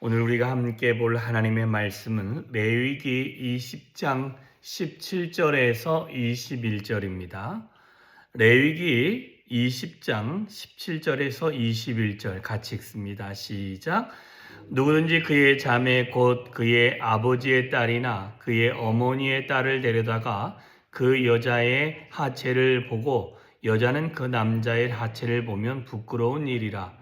오늘 우리가 함께 볼 하나님의 말씀은 레위기 20장 17절에서 21절입니다. 레위기 20장 17절에서 21절 같이 읽습니다. 시작. 누구든지 그의 자매 곧 그의 아버지의 딸이나 그의 어머니의 딸을 데려다가 그 여자의 하체를 보고 여자는 그 남자의 하체를 보면 부끄러운 일이라.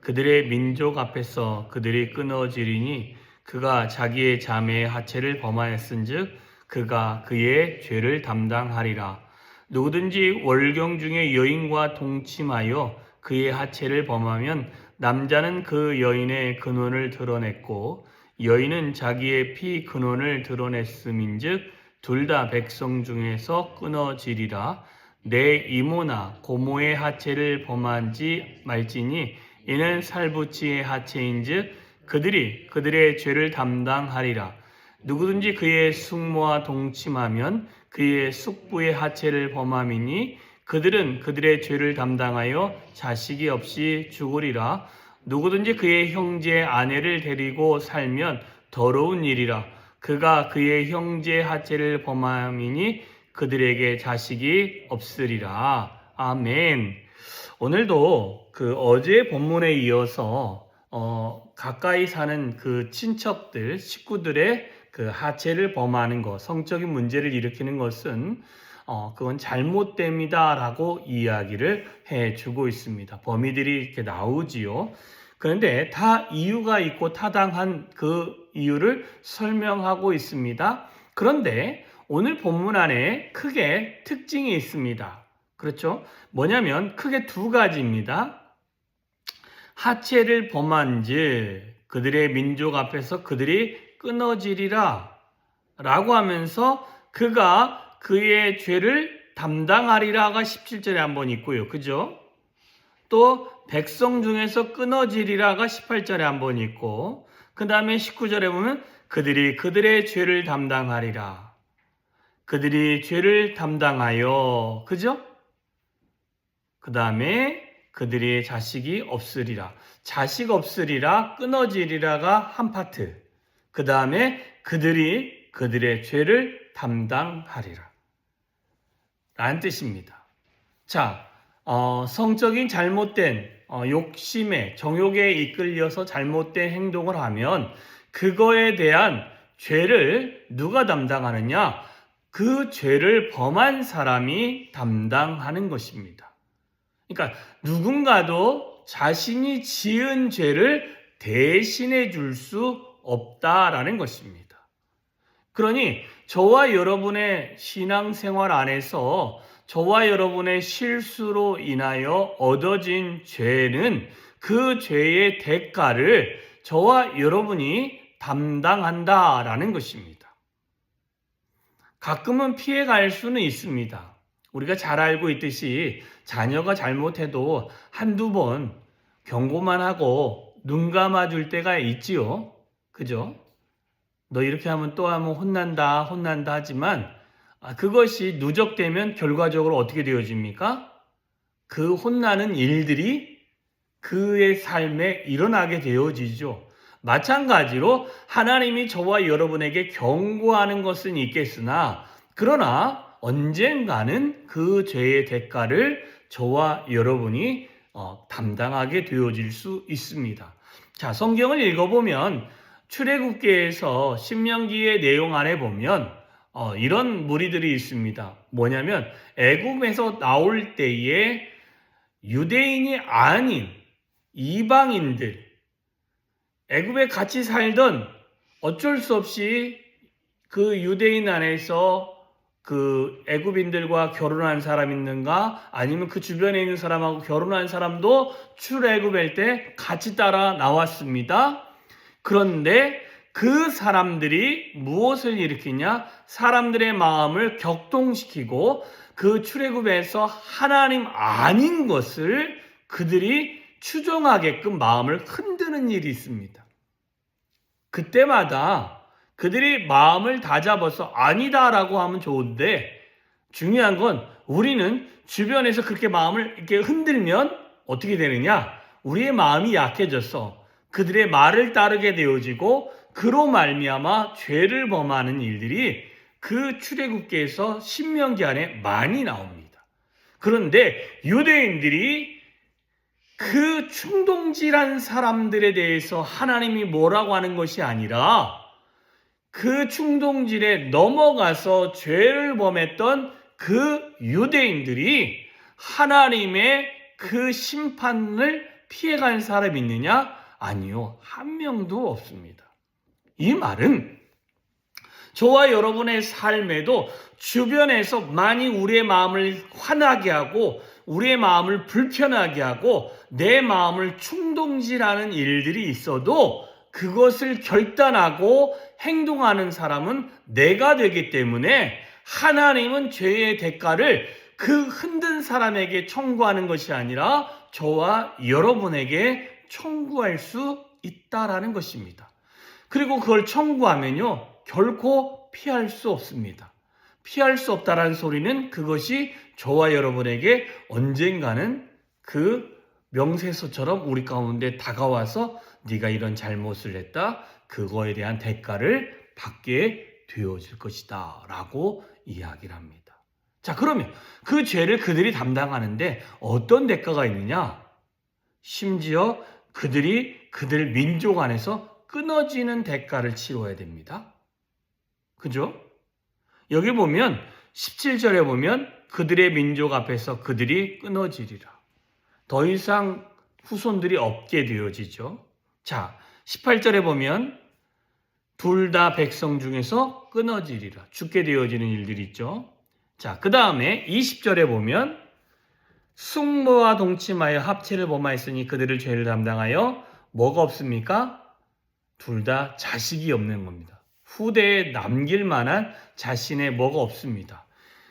그들의 민족 앞에서 그들이 끊어지리니 그가 자기의 자매의 하체를 범하였은즉 그가 그의 죄를 담당하리라. 누구든지 월경 중에 여인과 동침하여 그의 하체를 범하면 남자는 그 여인의 근원을 드러냈고 여인은 자기의 피 근원을 드러냈음인즉 둘 다 백성 중에서 끊어지리라. 내 이모나 고모의 하체를 범한지 말지니 이는 살부치의 하체인즉 그들이 그들의 죄를 담당하리라. 누구든지 그의 숙모와 동침하면 그의 숙부의 하체를 범함이니 그들은 그들의 죄를 담당하여 자식이 없이 죽으리라. 누구든지 그의 형제의 아내를 데리고 살면 더러운 일이라. 그가 그의 형제의 하체를 범함이니 그들에게 자식이 없으리라. 아멘. 오늘도 그 어제 본문에 이어서 가까이 사는 그 친척들, 식구들의 그 하체를 범하는 것, 성적인 문제를 일으키는 것은 그건 잘못됨이다라고 이야기를 해주고 있습니다. 범위들이 이렇게 나오지요. 그런데 다 이유가 있고 타당한 그 이유를 설명하고 있습니다. 그런데 오늘 본문 안에 크게 특징이 있습니다. 그렇죠? 뭐냐면 크게 두 가지입니다. 하체를 범한즉 그들의 민족 앞에서 그들이 끊어지리라 라고 하면서 그가 그의 죄를 담당하리라가 17절에 한번 있고요. 그죠? 또 백성 중에서 끊어지리라가 18절에 한번 있고 그 다음에 19절에 보면 그들이 그들의 죄를 담당하리라. 그들이 죄를 담당하여 그죠? 그 다음에 그들의 자식이 없으리라. 자식 없으리라, 끊어지리라가 한 파트. 그 다음에 그들이 그들의 죄를 담당하리라. 라는 뜻입니다. 자, 성적인 잘못된 욕심에, 정욕에 이끌려서 잘못된 행동을 하면 그거에 대한 죄를 누가 담당하느냐? 그 죄를 범한 사람이 담당하는 것입니다. 그러니까 누군가도 자신이 지은 죄를 대신해 줄 수 없다라는 것입니다. 그러니 저와 여러분의 신앙생활 안에서 저와 여러분의 실수로 인하여 얻어진 죄는 그 죄의 대가를 저와 여러분이 담당한다라는 것입니다. 가끔은 피해갈 수는 있습니다. 우리가 잘 알고 있듯이 자녀가 잘못해도 한두 번 경고만 하고 눈 감아줄 때가 있지요. 그죠? 너 이렇게 하면 또 하면 혼난다 하지만 그것이 누적되면 결과적으로 어떻게 되어집니까? 그 혼나는 일들이 그의 삶에 일어나게 되어지죠. 마찬가지로 하나님이 저와 여러분에게 경고하는 것은 있겠으나 그러나 언젠가는 그 죄의 대가를 저와 여러분이 담당하게 되어질 수 있습니다. 자, 성경을 읽어보면 출애굽기에서 신명기의 내용 안에 보면 이런 무리들이 있습니다. 뭐냐면 애굽에서 나올 때에 유대인이 아닌 이방인들, 애굽에 같이 살던 어쩔 수 없이 그 유대인 안에서 그 애굽인들과 결혼한 사람 있는가 아니면 그 주변에 있는 사람하고 결혼한 사람도 출애굽할 때 같이 따라 나왔습니다. 그런데 그 사람들이 무엇을 일으키냐? 사람들의 마음을 격동시키고 그 출애굽에서 하나님 아닌 것을 그들이 추종하게끔 마음을 흔드는 일이 있습니다. 그때마다 그들이 마음을 다잡아서 아니다라고 하면 좋은데 중요한 건 우리는 주변에서 그렇게 마음을 이렇게 흔들면 어떻게 되느냐? 우리의 마음이 약해져서 그들의 말을 따르게 되어지고 그로 말미암아 죄를 범하는 일들이 그 출애굽기에서 신명기 안에 많이 나옵니다. 그런데 유대인들이 그 충동질한 사람들에 대해서 하나님이 뭐라고 하는 것이 아니라 그 충동질에 넘어가서 죄를 범했던 그 유대인들이 하나님의 그 심판을 피해간 사람이 있느냐? 아니요. 한 명도 없습니다. 이 말은 저와 여러분의 삶에도 주변에서 많이 우리의 마음을 화나게 하고 우리의 마음을 불편하게 하고 내 마음을 충동질하는 일들이 있어도 그것을 결단하고 행동하는 사람은 내가 되기 때문에 하나님은 죄의 대가를 그 흔든 사람에게 청구하는 것이 아니라 저와 여러분에게 청구할 수 있다라는 것입니다. 그리고 그걸 청구하면요, 결코 피할 수 없습니다. 피할 수 없다라는 소리는 그것이 저와 여러분에게 언젠가는 그 명세서처럼 우리 가운데 다가와서 네가 이런 잘못을 했다, 그거에 대한 대가를 받게 되어질 것이다 라고 이야기를 합니다. 자, 그러면 그 죄를 그들이 담당하는데 어떤 대가가 있느냐? 심지어 그들 민족 안에서 끊어지는 대가를 치러야 됩니다. 그죠? 여기 보면 17절에 보면 그들의 민족 앞에서 그들이 끊어지리라. 더 이상 후손들이 없게 되어지죠. 자, 18절에 보면 둘 다 백성 중에서 끊어지리라. 죽게 되어지는 일들이 있죠. 자, 그 다음에 20절에 보면 숙모와 동침하여 합체를 범하였으니 그들을 죄를 담당하여 뭐가 없습니까? 둘 다 자식이 없는 겁니다. 후대에 남길 만한 자신의 뭐가 없습니다.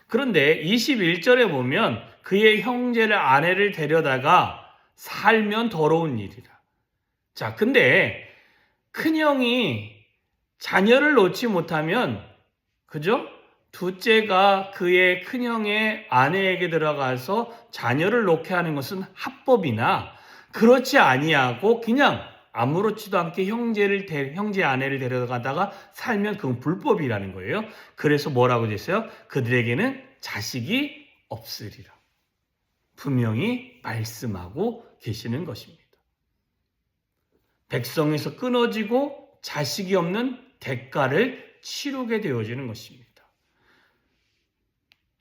그런데 21절에 보면 그의 형제를 아내를 데려다가 살면 더러운 일이라. 자, 근데 큰형이 자녀를 놓지 못하면, 그죠? 둘째가 그의 큰형의 아내에게 들어가서 자녀를 놓게 하는 것은 합법이나 그렇지 아니하고 그냥 아무렇지도 않게 형제 아내를 데려가다가 살면 그건 불법이라는 거예요. 그래서 뭐라고 됐어요? 그들에게는 자식이 없으리라. 분명히 말씀하고 계시는 것입니다. 백성에서 끊어지고 자식이 없는 대가를 치르게 되어지는 것입니다.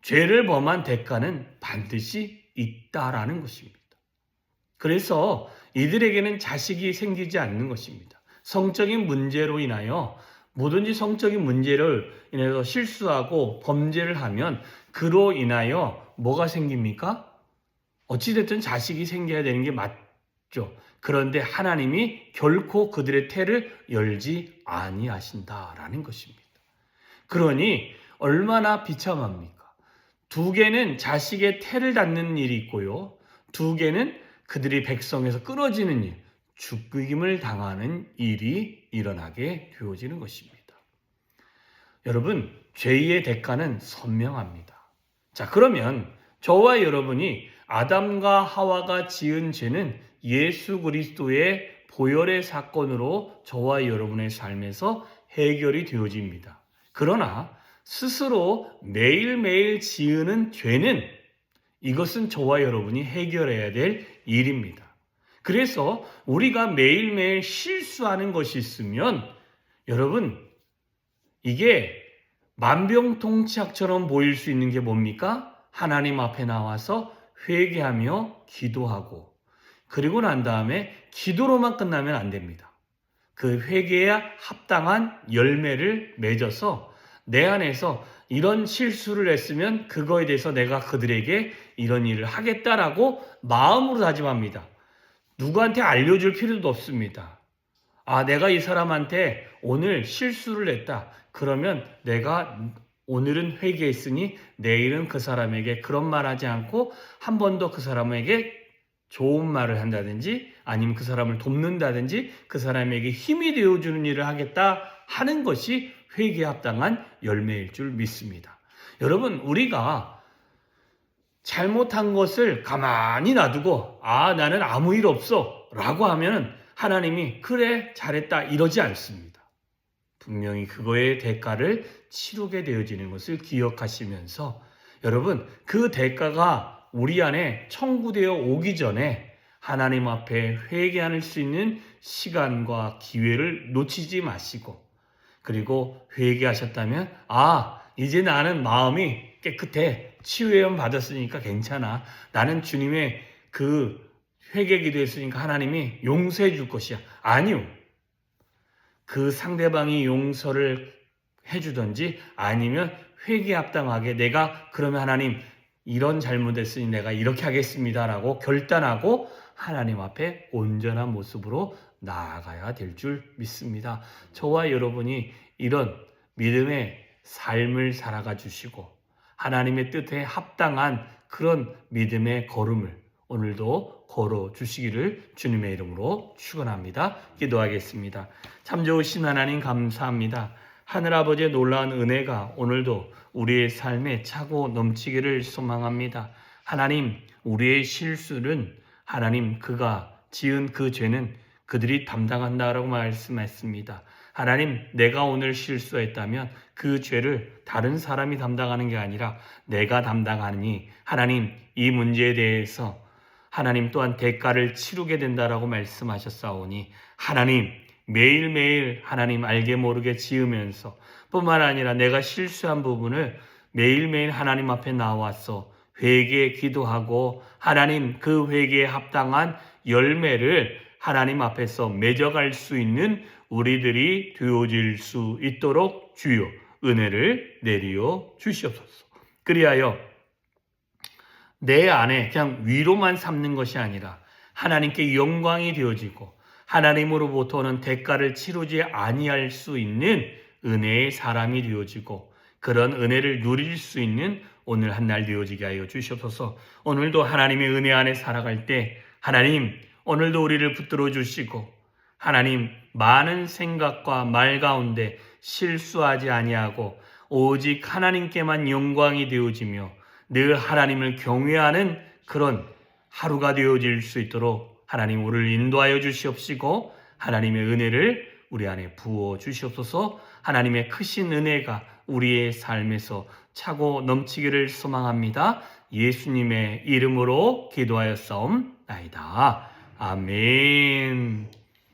죄를 범한 대가는 반드시 있다라는 것입니다. 그래서 이들에게는 자식이 생기지 않는 것입니다. 성적인 문제로 인하여 뭐든지 성적인 문제를 인해서 실수하고 범죄를 하면 그로 인하여 뭐가 생깁니까? 어찌됐든 자식이 생겨야 되는 게 맞죠. 그런데 하나님이 결코 그들의 태를 열지 아니하신다라는 것입니다. 그러니 얼마나 비참합니까? 두 개는 자식의 태를 닫는 일이 있고요. 두 개는 그들이 백성에서 끊어지는 일, 죽임을 당하는 일이 일어나게 되어지는 것입니다. 여러분, 죄의 대가는 선명합니다. 자, 그러면 저와 여러분이 아담과 하와가 지은 죄는 예수 그리스도의 보혈의 사건으로 저와 여러분의 삶에서 해결이 되어집니다. 그러나 스스로 매일매일 지으는 죄는 이것은 저와 여러분이 해결해야 될 일입니다. 그래서 우리가 매일매일 실수하는 것이 있으면 여러분, 이게 만병통치약처럼 보일 수 있는 게 뭡니까? 하나님 앞에 나와서 회개하며 기도하고, 그리고 난 다음에 기도로만 끝나면 안 됩니다. 그 회개에 합당한 열매를 맺어서 내 안에서 이런 실수를 했으면 그거에 대해서 내가 그들에게 이런 일을 하겠다라고 마음으로 다짐합니다. 누구한테 알려줄 필요도 없습니다. 아, 내가 이 사람한테 오늘 실수를 했다. 그러면 내가 오늘은 회개했으니 내일은 그 사람에게 그런 말 하지 않고 한 번 더 그 사람에게 좋은 말을 한다든지 아니면 그 사람을 돕는다든지 그 사람에게 힘이 되어주는 일을 하겠다 하는 것이 회개에 합당한 열매일 줄 믿습니다. 여러분, 우리가 잘못한 것을 가만히 놔두고 나는 아무 일 없어 라고 하면 하나님이 그래 잘했다 이러지 않습니다. 분명히 그거의 대가를 치르게 되어지는 것을 기억하시면서 여러분 그 대가가 우리 안에 청구되어 오기 전에 하나님 앞에 회개할 수 있는 시간과 기회를 놓치지 마시고 그리고 회개하셨다면 이제 나는 마음이 깨끗해. 치유회원 받았으니까 괜찮아. 나는 주님의 그 회개 기도했으니까 하나님이 용서해 줄 것이야. 아니요. 그 상대방이 용서를 해주든지 아니면 회개 합당하게 내가 그러면 하나님 이런 잘못했으니 내가 이렇게 하겠습니다라고 결단하고 하나님 앞에 온전한 모습으로 나아가야 될 줄 믿습니다. 저와 여러분이 이런 믿음의 삶을 살아가 주시고 하나님의 뜻에 합당한 그런 믿음의 걸음을 오늘도 걸어 주시기를 주님의 이름으로 축원합니다. 기도하겠습니다. 참 좋으신 하나님 감사합니다. 하늘아버지의 놀라운 은혜가 오늘도 우리의 삶에 차고 넘치기를 소망합니다. 하나님, 우리의 실수는 하나님 그가 지은 그 죄는 그들이 담당한다라고 말씀했습니다. 하나님, 내가 오늘 실수했다면 그 죄를 다른 사람이 담당하는 게 아니라 내가 담당하니 하나님 이 문제에 대해서 하나님 또한 대가를 치르게 된다라고 말씀하셨사오니 하나님 매일매일 하나님 알게 모르게 지으면서 뿐만 아니라 내가 실수한 부분을 매일매일 하나님 앞에 나와서 회개에 기도하고 하나님 그 회개에 합당한 열매를 하나님 앞에서 맺어갈 수 있는 우리들이 되어질 수 있도록 주여 은혜를 내리어 주시옵소서. 그리하여 내 안에 그냥 위로만 삼는 것이 아니라 하나님께 영광이 되어지고 하나님으로부터 오는 대가를 치르지 아니할 수 있는 은혜의 사람이 되어지고 그런 은혜를 누릴 수 있는 오늘 한 날 되어지게 하여 주시옵소서. 오늘도 하나님의 은혜 안에 살아갈 때 하나님 오늘도 우리를 붙들어 주시고 하나님 많은 생각과 말 가운데 실수하지 아니하고 오직 하나님께만 영광이 되어지며 늘 하나님을 경외하는 그런 하루가 되어질 수 있도록 하나님 우리를 인도하여 주시옵시고 하나님의 은혜를 우리 안에 부어 주시옵소서. 하나님의 크신 은혜가 우리의 삶에서 차고 넘치기를 소망합니다. 예수님의 이름으로 기도하였사옵나이다. 아멘.